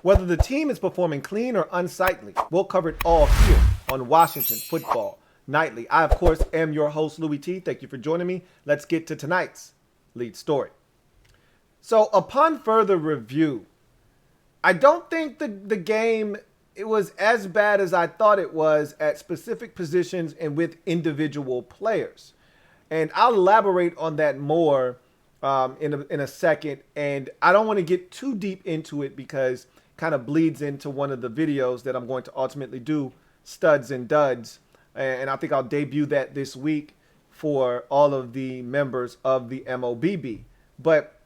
Whether the team is performing clean or unsightly, we'll cover it all here on Washington Football Nightly. I, of course, am your host, Louie T. Thank you for joining me. Let's get to tonight's lead story. So, upon further review, I don't think the game, it was as bad as I thought it was at specific positions and with individual players. And I'll elaborate on that more in a second. And I don't want to get too deep into it because it kind of bleeds into one of the videos that I'm going to ultimately do, Studs and Duds. And I think I'll debut that this week for all of the members of the MOBB. But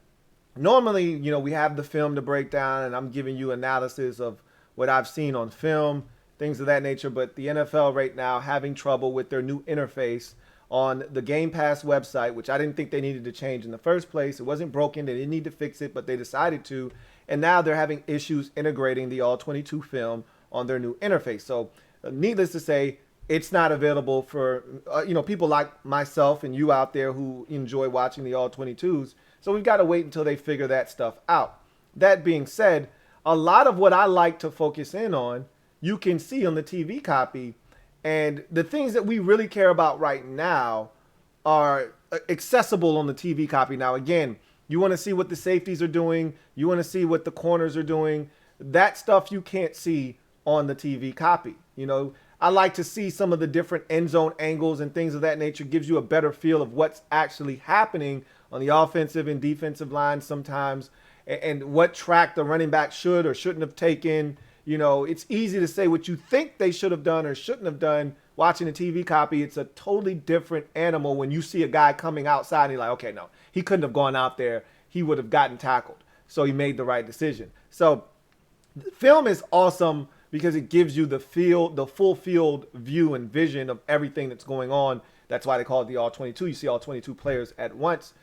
normally, you know, we have the film to break down and I'm giving you analysis of what I've seen on film, things of that nature. But the NFL right now having trouble with their new interface on the Game Pass website, which I didn't think they needed to change in the first place. It wasn't broken. They didn't need to fix it, but they decided to. And now they're having issues integrating the All-22 film on their new interface. So needless to say, it's not available for, people like myself and you out there who enjoy watching the All-22s. So we've got to wait until they figure that stuff out. That being said, a lot of what I like to focus in on, you can see on the TV copy. And the things that we really care about right now are accessible on the TV copy. Now, again, you want to see what the safeties are doing. You want to see what the corners are doing. That stuff you can't see on the TV copy. You know, I like to see some of the different end zone angles and things of that nature. Gives you a better feel of what's actually happening on the offensive and defensive line sometimes, and what track the running back should or shouldn't have taken. You know, it's easy to say what you think they should have done or shouldn't have done watching the TV copy. It's a totally different animal when you see a guy coming outside and you're like, okay, no, he couldn't have gone out there. He would have gotten tackled. So he made the right decision. So the film is awesome because it gives you the full field view and vision of everything that's going on. That's why they call it the All-22. You see all 22 players at once.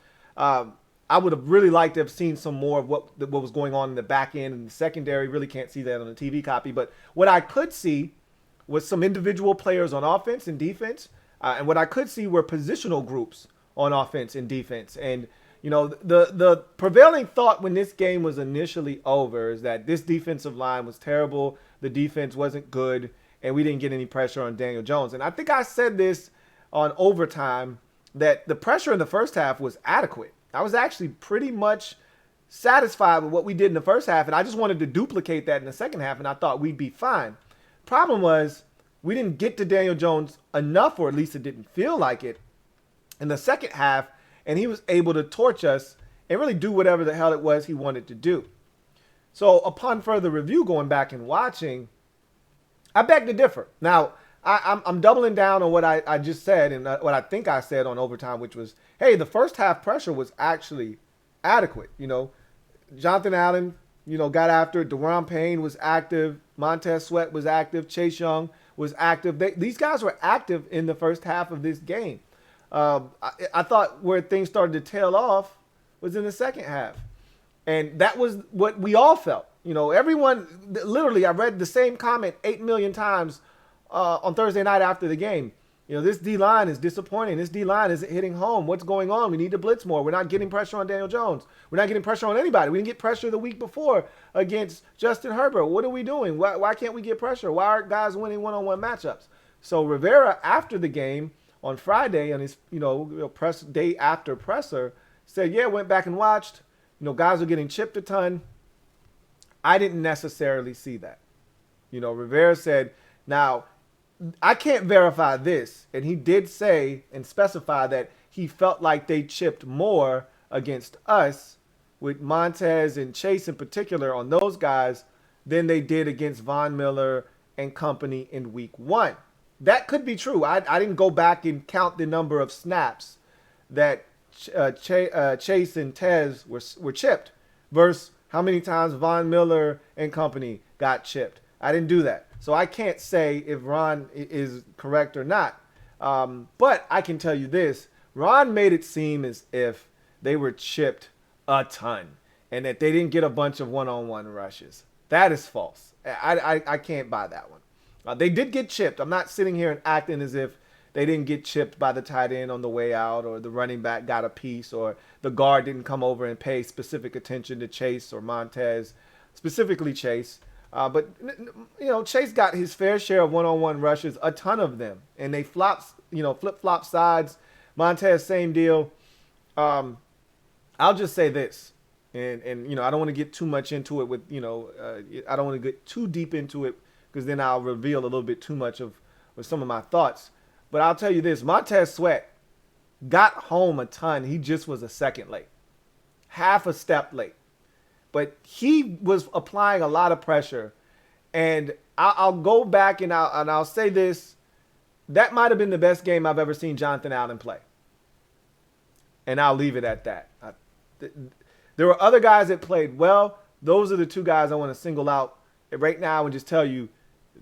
I would have really liked to have seen some more of what was going on in the back end and the secondary. Really can't see that on the TV copy. But what I could see was some individual players on offense and defense. And what I could see were positional groups on offense and defense. And, you know, the prevailing thought when this game was initially over is that this defensive line was terrible. The defense wasn't good. And we didn't get any pressure on Daniel Jones. And I think I said this on overtime, that the pressure in the first half was adequate. I was actually pretty much satisfied with what we did in the first half, and I just wanted to duplicate that in the second half, and I thought we'd be fine. Problem was, we didn't get to Daniel Jones enough, or at least it didn't feel like it, in the second half, and he was able to torch us and really do whatever the hell it was he wanted to do. So upon further review, going back and watching, I beg to differ. Now, I'm doubling down on what I just said and what I think I said on overtime, which was, hey, the first half pressure was actually adequate. You know, Jonathan Allen, got after it. Deron Payne was active. Montez Sweat was active. Chase Young was active. These guys were active in the first half of this game. I thought where things started to tail off was in the second half. And that was what we all felt. You know, everyone, literally, I read the same comment 8 million times on Thursday night after the game. You know, this D-line is disappointing. This D-line isn't hitting home. What's going on? We need to blitz more. We're not getting pressure on Daniel Jones. We're not getting pressure on anybody. We didn't get pressure the week before against Justin Herbert. What are we doing? Why can't we get pressure? Why aren't guys winning one-on-one matchups? So Rivera, after the game on Friday, on his press day after presser, said, yeah, went back and watched. Guys are getting chipped a ton. I didn't necessarily see that. Rivera said, now, I can't verify this, and he did say and specify that he felt like they chipped more against us, with Montez and Chase in particular on those guys, than they did against Von Miller and company in week 1. That could be true. I didn't go back and count the number of snaps that Chase and Tez were chipped versus how many times Von Miller and company got chipped. I didn't do that. So I can't say if Ron is correct or not. But I can tell you this. Ron made it seem as if they were chipped a ton and that they didn't get a bunch of one-on-one rushes. That is false. I can't buy that one. They did get chipped. I'm not sitting here and acting as if they didn't get chipped by the tight end on the way out, or the running back got a piece, or the guard didn't come over and pay specific attention to Chase or Montez. specifically Chase. But Chase got his fair share of one-on-one rushes, a ton of them, and they flip-flop sides. Montez, same deal. I'll just say this, and I don't want to get too much into it I don't want to get too deep into it because then I'll reveal a little bit too much of some of my thoughts. But I'll tell you this, Montez Sweat got home a ton. He just was a second late, half a step late. But he was applying a lot of pressure. And I'll go back and I'll say this. That might have been the best game I've ever seen Jonathan Allen play. And I'll leave it at that. There were other guys that played well. Those are the two guys I want to single out right now and just tell you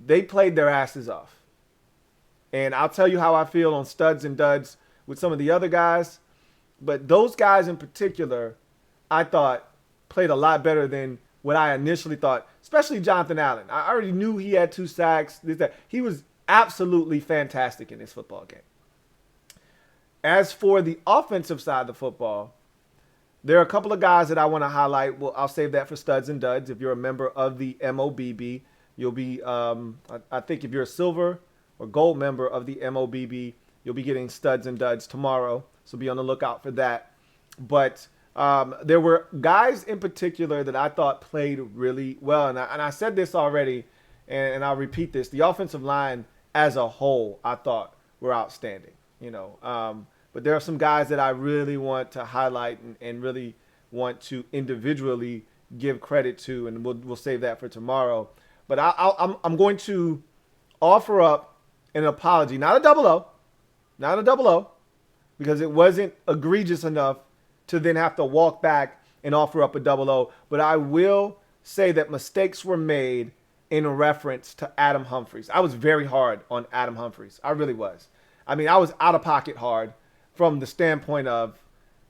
they played their asses off. And I'll tell you how I feel on studs and duds with some of the other guys. But those guys in particular, I thought, played a lot better than what I initially thought, especially Jonathan Allen. I already knew he had 2 sacks. He was absolutely fantastic in this football game. As for the offensive side of the football, there are a couple of guys that I want to highlight. Well, I'll save that for studs and duds. If you're a member of the MOBB, you'll be, I think if you're a silver or gold member of the MOBB, you'll be getting studs and duds tomorrow. So be on the lookout for that. But there were guys in particular that I thought played really well. And I said this already, and I'll repeat this. The offensive line as a whole, I thought, were outstanding. But there are some guys that I really want to highlight and really want to individually give credit to, and we'll save that for tomorrow. But I'm going to offer up an apology, not a double O, because it wasn't egregious enough to then have to walk back and offer up a double O. But I will say that mistakes were made in reference to Adam Humphries. I was very hard on Adam Humphries. I really was. I mean, I was out of pocket hard from the standpoint of,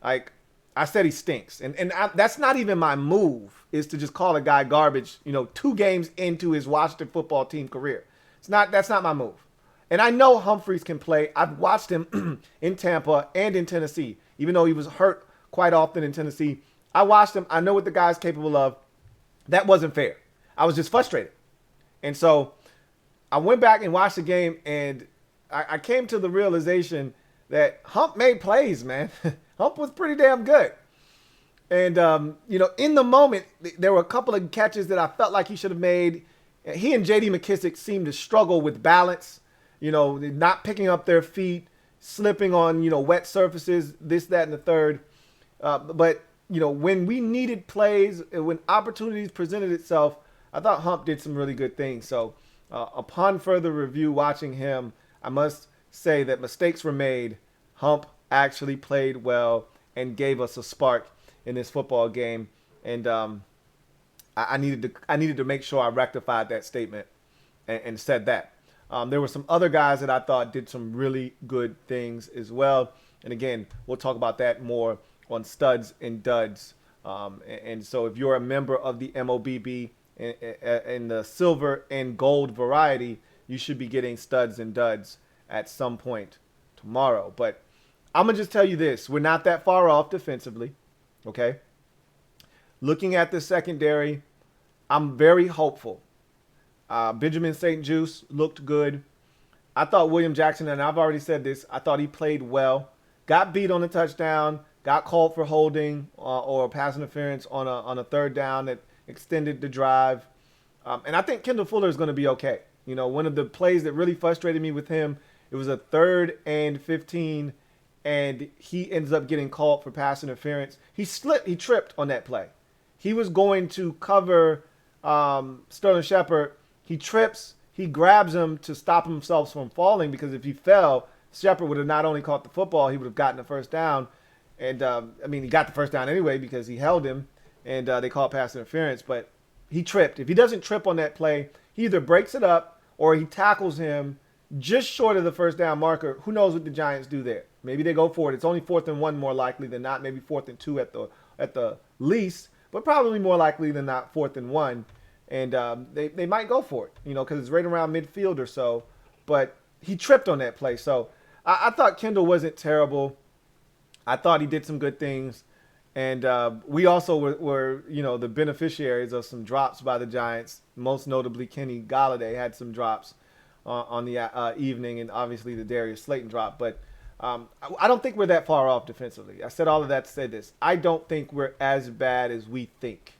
like, I said he stinks. And that's not even my move, is to just call a guy garbage, 2 games into his Washington football team career. That's not my move. And I know Humphries can play. I've watched him in Tampa and in Tennessee, even though he was hurt quite often in Tennessee. I watched him. I know what the guy's capable of. That wasn't fair. I was just frustrated. And so I went back and watched the game, and I came to the realization that Hump made plays, man. Hump was pretty damn good. And, in the moment, there were a couple of catches that I felt like he should have made. He and J.D. McKissick seemed to struggle with balance, not picking up their feet, slipping on, wet surfaces, this, that, and the third. But when we needed plays, when opportunities presented itself, I thought Hump did some really good things. So upon further review, watching him, I must say that mistakes were made. Hump actually played well and gave us a spark in this football game. And I needed to make sure I rectified that statement and said that. There were some other guys that I thought did some really good things as well. And again, we'll talk about that more on studs and duds. And so if you're a member of the MOBB in the silver and gold variety, you should be getting studs and duds at some point tomorrow. But I'm going to just tell you this. We're not that far off defensively, okay? Looking at the secondary, I'm very hopeful. Benjamin St. Juste looked good. I thought William Jackson, and I've already said this, I thought he played well. Got beat on a touchdown, got called for holding or pass interference on a third down that extended the drive. And I think Kendall Fuller is going to be okay. One of the plays that really frustrated me with him, it was a 3rd and 15, and he ends up getting called for pass interference. He tripped on that play. He was going to cover Sterling Shepard. He trips. He grabs him to stop himself from falling, because if he fell, Shepard would have not only caught the football, he would have gotten the first down. And, he got the first down anyway because he held him, and they called pass interference. But he tripped. If he doesn't trip on that play, he either breaks it up or he tackles him just short of the first down marker. Who knows what the Giants do there? Maybe they go for it. It's only 4th and 1 more likely than not. Maybe 4th and 2 at the least, but probably more likely than not 4th and 1. And they might go for it, because it's right around midfield or so. But he tripped on that play. So I thought Kendall wasn't terrible. I thought he did some good things. And we also were, the beneficiaries of some drops by the Giants. Most notably, Kenny Galladay had some drops on the evening, and obviously the Darius Slayton drop. But I don't think we're that far off defensively. I said all of that to say this. I don't think we're as bad as we think.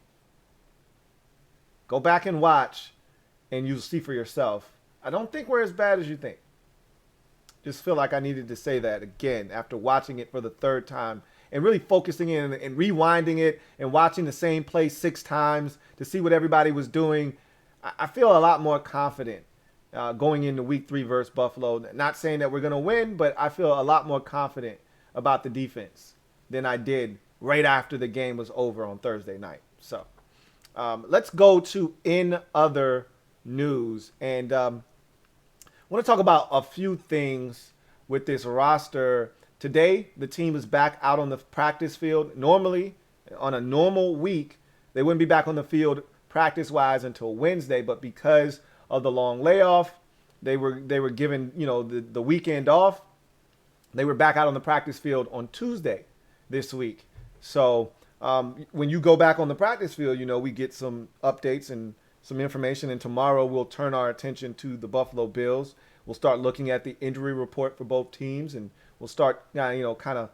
Go back and watch, and you'll see for yourself. I don't think we're as bad as you think. Just feel like I needed to say that again after watching it for the third time and really focusing in and rewinding it and watching the same play 6 times to see what everybody was doing. I feel a lot more confident going into week 3 versus Buffalo. Not saying that we're going to win, but I feel a lot more confident about the defense than I did right after the game was over on Thursday night. So let's go to in other news. And I want to talk about a few things with this roster. Today, the team is back out on the practice field. Normally, on a normal week, they wouldn't be back on the field practice-wise until Wednesday, but because of the long layoff, they were given, the weekend off. They were back out on the practice field on Tuesday this week. So when you go back on the practice field, we get some updates and some information, and tomorrow we'll turn our attention to the Buffalo Bills. We'll start looking at the injury report for both teams, and we'll start, kind of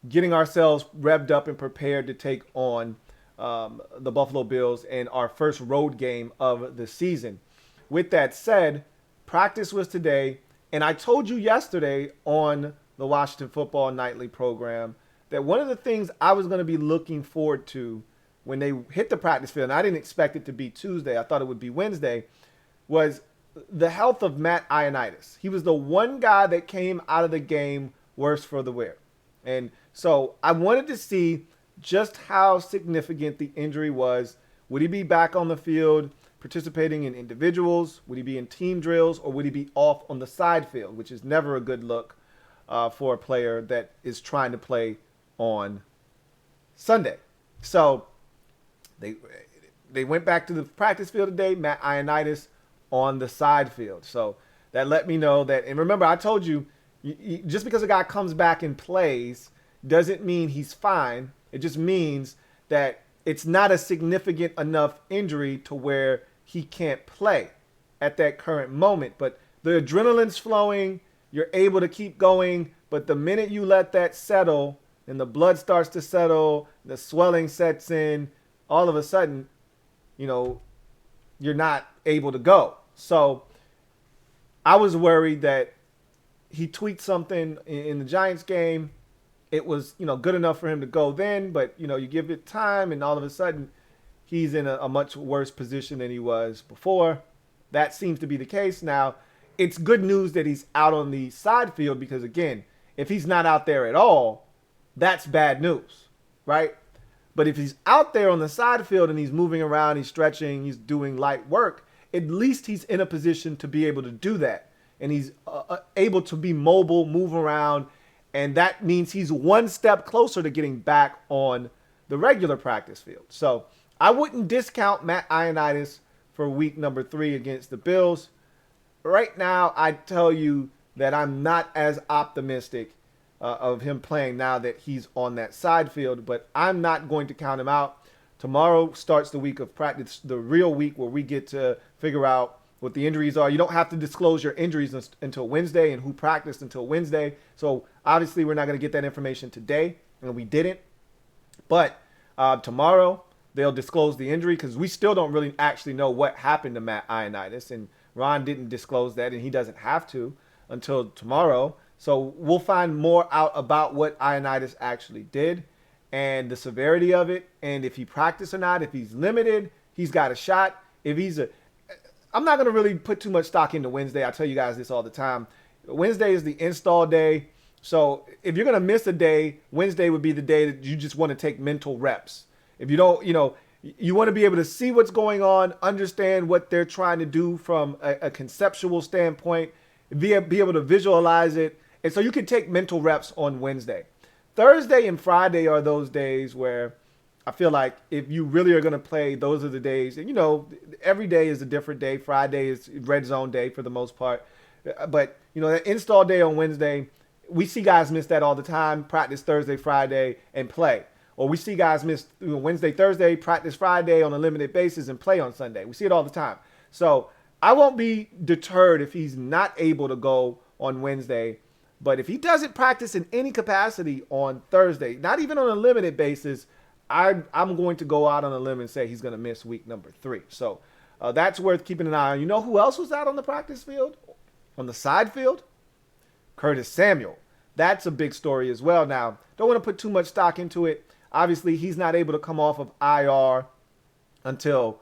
getting ourselves revved up and prepared to take on the Buffalo Bills in our first road game of the season. With that said, practice was today, and I told you yesterday on the Washington Football Nightly program that one of the things I was going to be looking forward to when they hit the practice field, and I didn't expect it to be Tuesday, I thought it would be Wednesday, was the health of Matt Ioannidis. He was the one guy that came out of the game worse for the wear. And so I wanted to see just how significant the injury was. Would he be back on the field participating in individuals? Would he be in team drills? Or would he be off on the side field, which is never a good look for a player that is trying to play on Sunday. So they went back to the practice field today, Matt Ioannidis on the side field. So that let me know that, and remember, I told you, just because a guy comes back and plays doesn't mean he's fine. It just means that it's not a significant enough injury to where he can't play at that current moment. But the adrenaline's flowing, you're able to keep going, but the minute you let that settle and the blood starts to settle, the swelling sets in, all of a sudden, you're not able to go. So I was worried that he tweaked something in the Giants game. It was, good enough for him to go then, but, you give it time and all of a sudden he's in a much worse position than he was before. That seems to be the case. Now, it's good news that he's out on the side field because, again, if he's not out there at all, that's bad news, right? But if he's out there on the side field and he's moving around, he's stretching, he's doing light work, at least he's in a position to be able to do that. And he's able to be mobile, move around, and that means he's one step closer to getting back on the regular practice field. So I wouldn't discount Matt Ioannidis for week number 3 against the Bills. Right now, I tell you that I'm not as optimistic of him playing now that he's on that side field, but I'm not going to count him out. Tomorrow starts the week of practice, the real week where we get to figure out what the injuries are. You don't have to disclose your injuries until Wednesday and who practiced until Wednesday. So obviously we're not going to get that information today, and we didn't. But tomorrow they'll disclose the injury because we still don't really actually know what happened to Matt Ioannidis, and Ron didn't disclose that, and he doesn't have to until tomorrow. So we'll find more out about what Ioannidis actually did and the severity of it, and if he practiced or not. If he's limited, he's got a shot. I'm not going to really put too much stock into Wednesday. I tell you guys this all the time. Wednesday is the install day. So if you're going to miss a day, Wednesday would be the day that you just want to take mental reps. If you don't, you want to be able to see what's going on, understand what they're trying to do from a conceptual standpoint, be able to visualize it. And so you can take mental reps on Wednesday. Thursday and Friday are those days where I feel like if you really are going to play, those are the days. And, every day is a different day. Friday is red zone day for the most part. But, that install day on Wednesday, we see guys miss that all the time, practice Thursday, Friday, and play. Or we see guys miss Wednesday, Thursday, practice Friday on a limited basis and play on Sunday. We see it all the time. So I won't be deterred if he's not able to go on Wednesday. But if he doesn't practice in any capacity on Thursday, not even on a limited basis, I'm going to go out on a limb and say he's going to miss week number 3. So that's worth keeping an eye on. You know who else was out on the practice field? On the side field? Curtis Samuel. That's a big story as well. Now, don't want to put too much stock into it. Obviously, he's not able to come off of IR until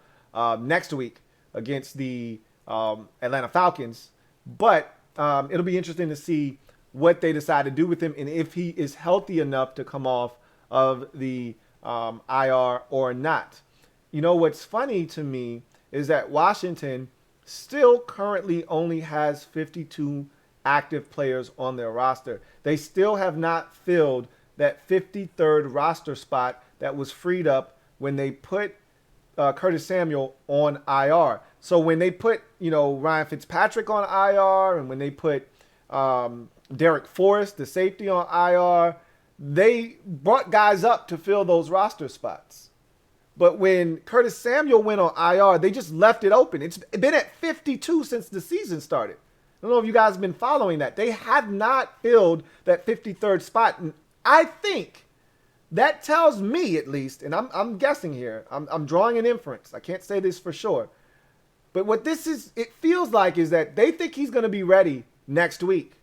next week against the Atlanta Falcons. But it'll be interesting to see what they decide to do with him and if he is healthy enough to come off of the IR or not. You know, what's funny to me is that Washington still currently only has 52 active players on their roster. They still have not filled that 53rd roster spot that was freed up when they put Curtis Samuel on IR. So when they put, Ryan Fitzpatrick on IR and when they put Derek Forrest, the safety, on IR, they brought guys up to fill those roster spots. But when Curtis Samuel went on IR, they just left it open. It's been at 52 since the season started. I don't know if you guys have been following that. They have not filled that 53rd spot. And I think that tells me, at least, and I'm guessing here, I'm drawing an inference. I can't say this for sure. But what it feels like is that they think he's going to be ready next week.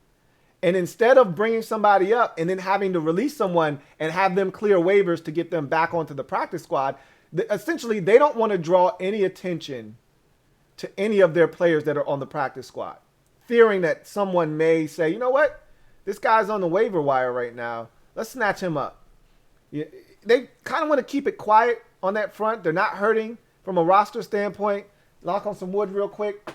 And instead of bringing somebody up and then having to release someone and have them clear waivers to get them back onto the practice squad, essentially they don't want to draw any attention to any of their players that are on the practice squad, fearing that someone may say, you know what, this guy's on the waiver wire right now. Let's snatch him up. They kind of want to keep it quiet on that front. They're not hurting from a roster standpoint. Knock on some wood real quick.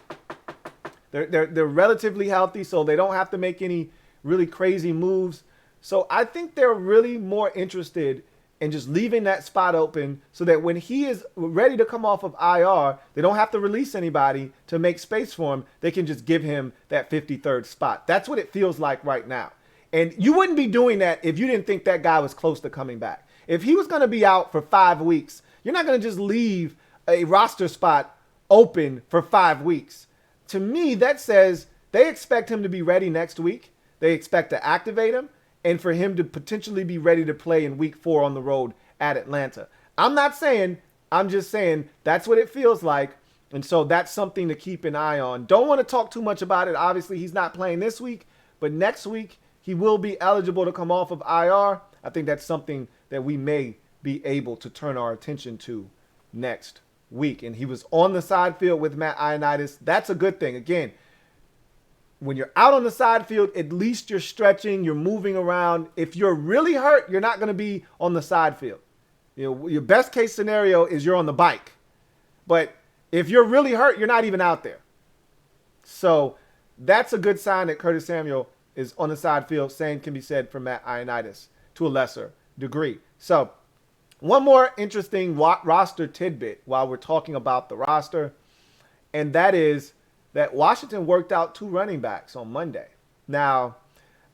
They're relatively healthy, so they don't have to make any really crazy moves. So I think they're really more interested in just leaving that spot open so that when he is ready to come off of IR, they don't have to release anybody to make space for him. They can just give him that 53rd spot. That's what it feels like right now. And you wouldn't be doing that if you didn't think that guy was close to coming back. If he was going to be out for 5 weeks, you're not going to just leave a roster spot open for 5 weeks. To me, that says they expect him to be ready next week. They expect to activate him and for him to potentially be ready to play in week 4 on the road at Atlanta. I'm just saying that's what it feels like. And so that's something to keep an eye on. Don't want to talk too much about it. Obviously, he's not playing this week, but next week he will be eligible to come off of IR. I think that's something that we may be able to turn our attention to next week. And he was on the side field with Matt Ioannidis. That's a good thing. Again, when you're out on the side field, at least you're stretching, you're moving around. If you're really hurt, you're not going to be on the side field. Your best case scenario is you're on the bike. But if you're really hurt, you're not even out there. So that's a good sign that Curtis Samuel is on the side field. Same can be said for Matt Ioannidis to a lesser degree. So one more interesting roster tidbit while we're talking about the roster, and that is that Washington worked out 2 running backs on Monday. Now,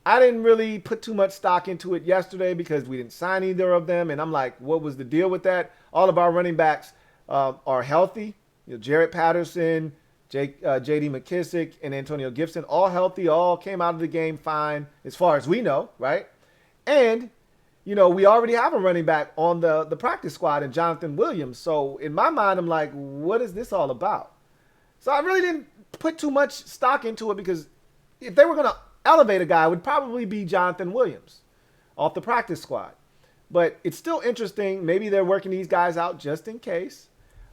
I didn't really put too much stock into it yesterday because we didn't sign either of them, and I'm like, what was the deal with that? All of our running backs are healthy. Jarrett Patterson, J.D. McKissick, and Antonio Gibson, all healthy, all came out of the game fine as far as we know, right? And we already have a running back on the practice squad in Jonathan Williams. So in my mind, I'm like, what is this all about? So I really didn't put too much stock into it because if they were going to elevate a guy, it would probably be Jonathan Williams off the practice squad. But it's still interesting. Maybe they're working these guys out just in case.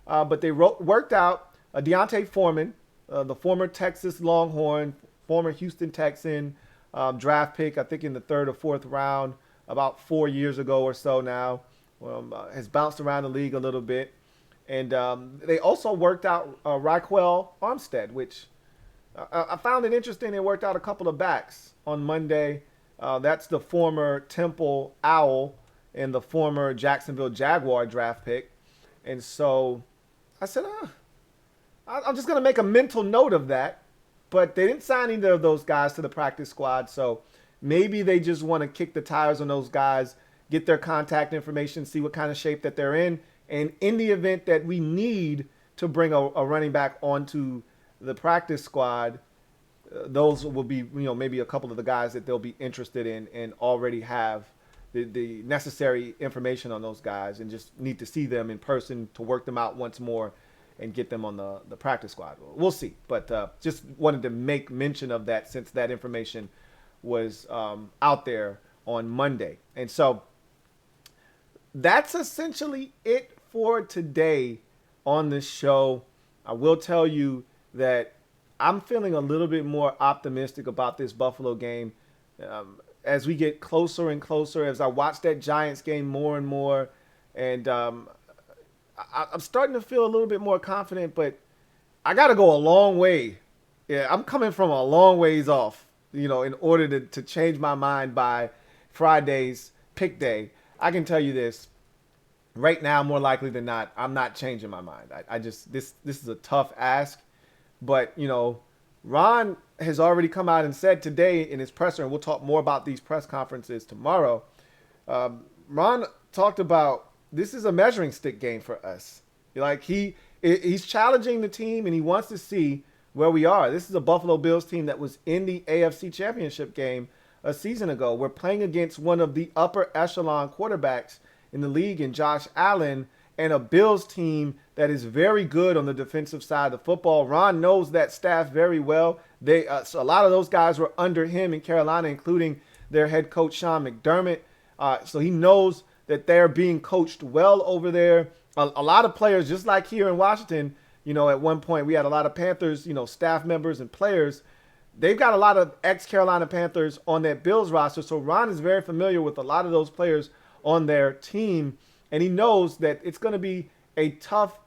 But they worked out Deontay Foreman, the former Texas Longhorn, former Houston Texan draft pick, I think in the 3rd or 4th round, about 4 years ago or so now. Has bounced around the league a little bit. And they also worked out Raquel Armstead, which I found it interesting. They worked out a couple of backs on Monday. That's the former Temple Owl and the former Jacksonville Jaguar draft pick. And so I said, I'm just going to make a mental note of that. But they didn't sign either of those guys to the practice squad. So maybe they just want to kick the tires on those guys get their contact information, see what kind of shape that they're in. And in the event that we need to bring a running back onto the practice squad, those will be, maybe a couple of the guys that they'll be interested in and already have the necessary information on those guys and just need to see them in person to work them out once more and get them on the practice squad. We'll see. But just wanted to make mention of that since that information was out there on Monday. And so that's essentially it for today on this show. I will tell you that I'm feeling a little bit more optimistic about this Buffalo game as we get closer and closer, as I watch that Giants game more and more. And I'm starting to feel a little bit more confident, but I got to go a long way. Yeah, I'm coming from a long ways off, in order to change my mind by Friday's pick day. I can tell you this. Right now, more likely than not, I'm not changing my mind. This is a tough ask. But, Ron has already come out and said today in his presser, and we'll talk more about these press conferences tomorrow. Ron talked about this is a measuring stick game for us. Like he's challenging the team, and he wants to see where we are. This is a Buffalo Bills team that was in the AFC Championship game a season ago. We're playing against one of the upper echelon quarterbacks in the league in Josh Allen, and a Bills team that is very good on the defensive side of football. Ron knows that staff very well. So a lot of those guys were under him in Carolina, including their head coach, Sean McDermott. So he knows that they're being coached well over there. A lot of players, just like here in Washington, at one point we had a lot of Panthers, staff members and players. They've got a lot of ex-Carolina Panthers on that Bills roster. So Ron is very familiar with a lot of those players on their team. And he knows that it's going to be a tough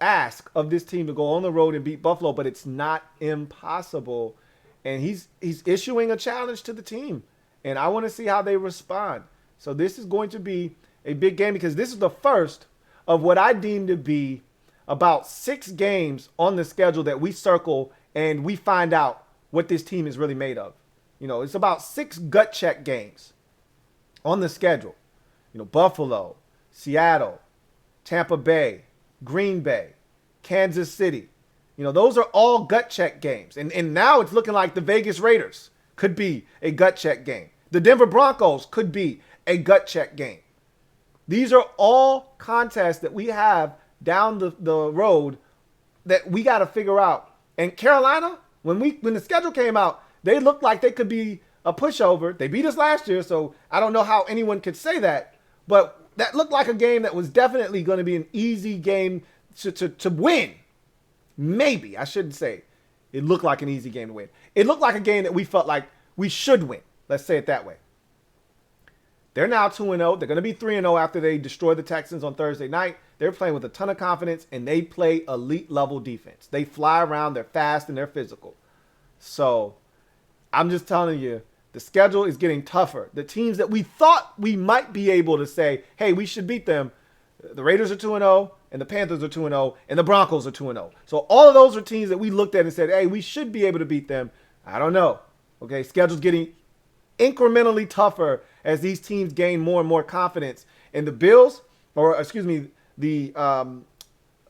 ask of this team to go on the road and beat Buffalo, but it's not impossible. And he's issuing a challenge to the team. And I want to see how they respond. So this is going to be a big game because this is the first of what I deem to be about 6 games on the schedule that we circle and we find out what this team is really made of. It's about 6 gut check games on the schedule. Buffalo, Seattle, Tampa Bay, Green Bay, Kansas City. Those are all gut check games. And now it's looking like the Vegas Raiders could be a gut check game. The Denver Broncos could be a gut check game. These are all contests that we have down the road that we got to figure out. And Carolina, when the schedule came out, they looked like they could be a pushover. They beat us last year, so I don't know how anyone could say that. But that looked like a game that was definitely going to be an easy game to win. Maybe. I shouldn't say it looked like an easy game to win. It looked like a game that we felt like we should win. Let's say it that way. They're now 2-0. They're going to be 3-0 after they destroy the Texans on Thursday night. They're playing with a ton of confidence, and they play elite level defense. They fly around. They're fast, and they're physical. So I'm just telling you, the schedule is getting tougher. The teams that we thought we might be able to say, hey, we should beat them, the Raiders are 2-0, and the Panthers are 2-0, and the Broncos are 2-0. So all of those are teams that we looked at and said, hey, we should be able to beat them. I don't know. Okay, schedule's getting incrementally tougher as these teams gain more and more confidence. And the Bills, the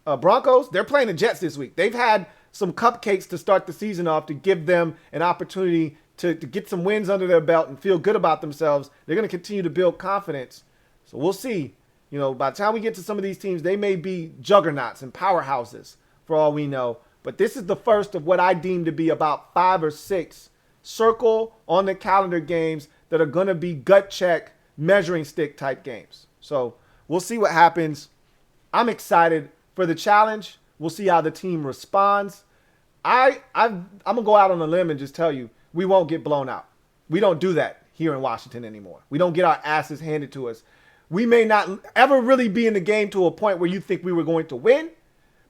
Broncos, they're playing the Jets this week. They've had some cupcakes to start the season off to give them an opportunity to get some wins under their belt and feel good about themselves. They're going to continue to build confidence. So we'll see. By the time we get to some of these teams, they may be juggernauts and powerhouses for all we know. But this is the first of what I deem to be about 5 or 6 circle on the calendar games that are going to be gut check, measuring stick type games. So we'll see what happens. I'm excited for the challenge. We'll see how the team responds. I'm going to go out on a limb and just tell you, we won't get blown out. We don't do that here in Washington anymore. We don't get our asses handed to us. We may not ever really be in the game to a point where you think we were going to win,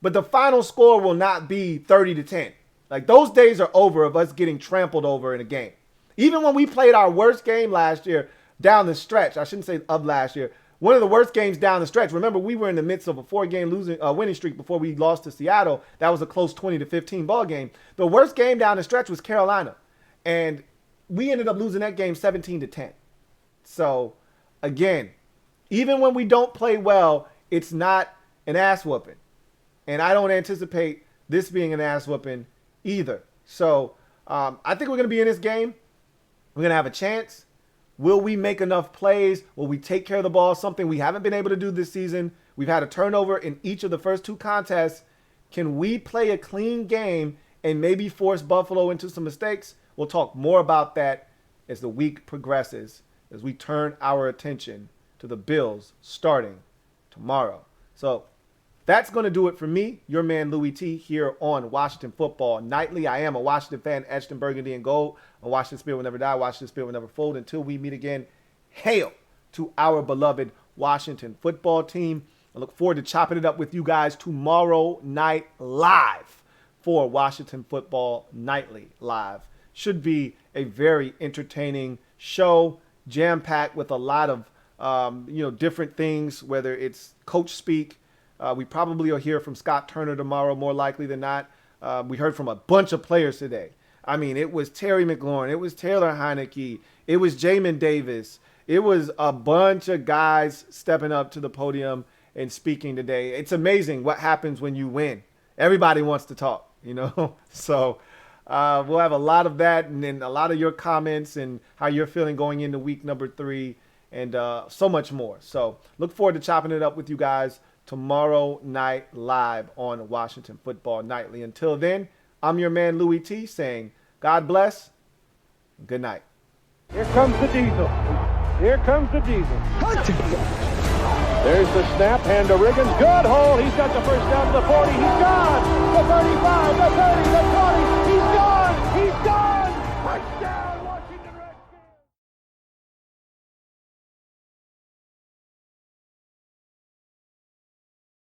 but the final score will not be 30-10. Like, those days are over of us getting trampled over in a game. Even when we played our worst game last year down the stretch, I shouldn't say of last year, one of the worst games down the stretch. Remember, we were in the midst of a 4-game winning streak before we lost to Seattle. That was a close 20-15 ball game. The worst game down the stretch was Carolina. And we ended up losing that game 17-10. So again, even when we don't play well, it's not an ass whooping. And I don't anticipate this being an ass whooping either. So I think we're going to be in this game. We're going to have a chance. Will we make enough plays? Will we take care of the ball? Something we haven't been able to do this season. We've had a turnover in each of the first 2 contests. Can we play a clean game and maybe force Buffalo into some mistakes? We'll talk more about that as the week progresses, as we turn our attention to the Bills starting tomorrow. So that's going to do it for me, your man Louie T, here on Washington Football Nightly. I am a Washington fan, etched in burgundy and gold. A Washington spirit will never die. Washington spirit will never fold. Until we meet again, hail to our beloved Washington football team. I look forward to chopping it up with you guys tomorrow night live for Washington Football Nightly Live. Should be a very entertaining show, jam-packed with a lot of different things, whether it's coach speak. We probably will hear from Scott Turner tomorrow, more likely than not. We heard from a bunch of players today. I mean, it was Terry McLaurin. It was Taylor Heineke. It was Jamin Davis. It was a bunch of guys stepping up to the podium and speaking today. It's amazing what happens when you win. Everybody wants to talk, So we'll have a lot of that, and then a lot of your comments and how you're feeling going into week number 3 and so much more. So look forward to chopping it up with you guys tomorrow night live on Washington Football Nightly. Until then, I'm your man Louie T saying God bless. Good night. Here comes the diesel. Here comes the diesel. There's the snap, hand to Riggins. Good hold. He's got the first down to the 40. He's gone.